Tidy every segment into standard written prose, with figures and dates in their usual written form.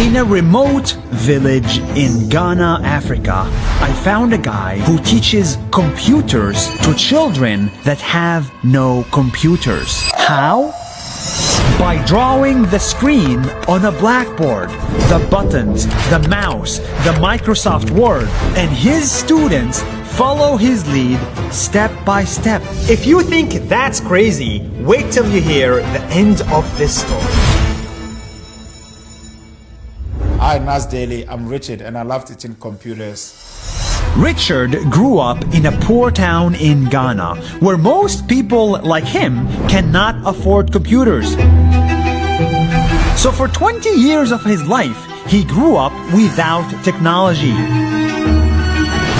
In a remote village in Ghana, Africa, I found a guy who teaches computers to children that have no computers. How? By drawing the screen on a blackboard, the buttons, the mouse, the Microsoft Word, and his students follow his lead step by step. If you think that's crazy, wait till you hear the end of this story. Hi, Nas Daily. I'm Richard and I love teaching computers. Richard grew up in a poor town in Ghana, where most people like him cannot afford computers. So for 20 years of his life, he grew up without technology.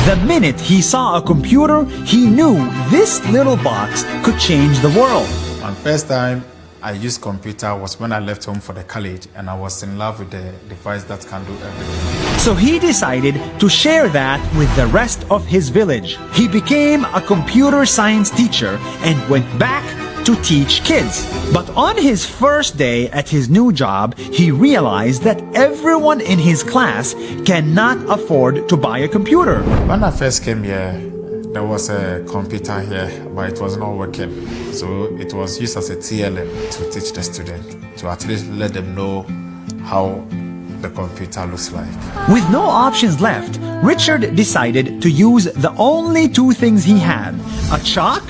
The minute he saw a computer, he knew this little box could change the world. My first time I used computer was when I left home for the college and I was in love with the device that can do everything. So he decided to share that with the rest of his village. He became a computer science teacher and went back to teach kids. But on his first day at his new job, he realized that everyone in his class cannot afford to buy a computer. When I first came here, there was a computer here, but it was not working. So it was used as a TLM to teach the student, to at least let them know how the computer looks like. With no options left, Richard decided to use the only two things he had, a chalk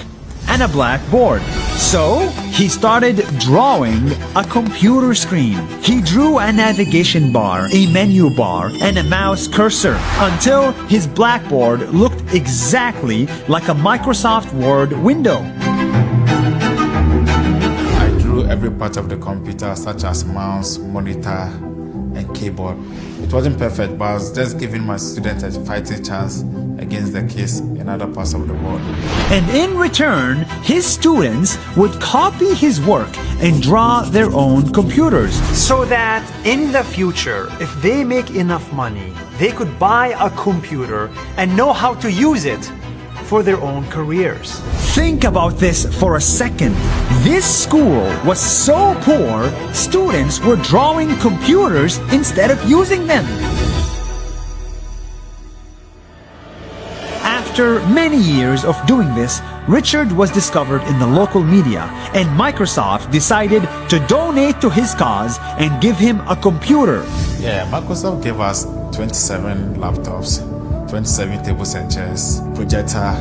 and a blackboard. So he started drawing a computer screen. He drew a navigation bar, a menu bar, and a mouse cursor until his blackboard looked exactly like a Microsoft Word window. I drew every part of the computer, such as mouse, monitor, and keyboard. It wasn't perfect, but I was just giving my students a fighting chance against the kids in other parts of the world. And in return, his students would copy his work and draw their own computers. So that in the future, if they make enough money, they could buy a computer and know how to use it for their own careers. Think about this for a second. This school was so poor, students were drawing computers instead of using them. After many years of doing this, Richard was discovered in the local media, and Microsoft decided to donate to his cause and give him a computer. Yeah, Microsoft gave us 27 laptops, 27 tables and chairs, projector,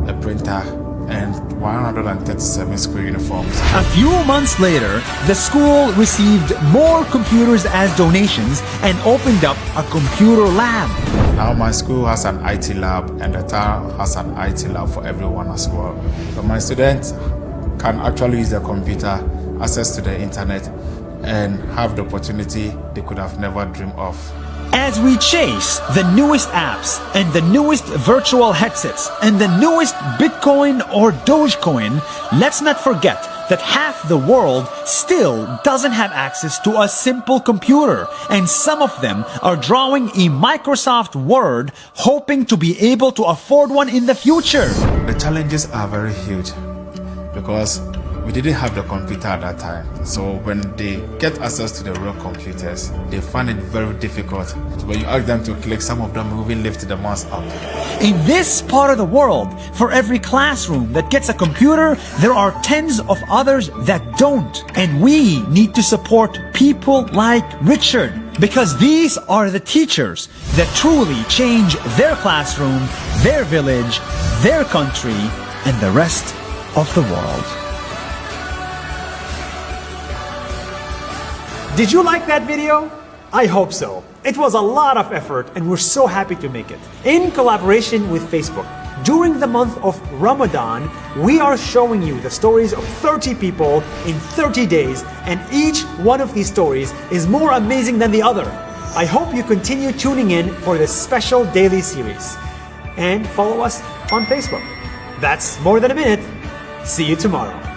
a printer, and 137 school uniforms. A few months later, the school received more computers as donations and opened up a computer lab. Now my school has an IT lab and the town has an IT lab for everyone as well. So my students can actually use their computer, access to the internet, and have the opportunity they could have never dreamed of. As we chase the newest apps and the newest virtual headsets and the newest Bitcoin or Dogecoin, let's not forget that half the world still doesn't have access to a simple computer, and some of them are drawing a Microsoft Word hoping to be able to afford one in the future. The challenges are very huge because we didn't have the computer at that time. So when they get access to the real computers, they find it very difficult. So when you ask them to click, some of them will even lift the mouse up. In this part of the world, for every classroom that gets a computer, there are tens of others that don't. And we need to support people like Richard, because these are the teachers that truly change their classroom, their village, their country, and the rest of the world. Did you like that video? I hope so. It was a lot of effort and we're so happy to make it. In collaboration with Facebook, during the month of Ramadan, we are showing you the stories of 30 people in 30 days, and each one of these stories is more amazing than the other. I hope you continue tuning in for this special daily series. And follow us on Facebook. That's more than a minute. See you tomorrow.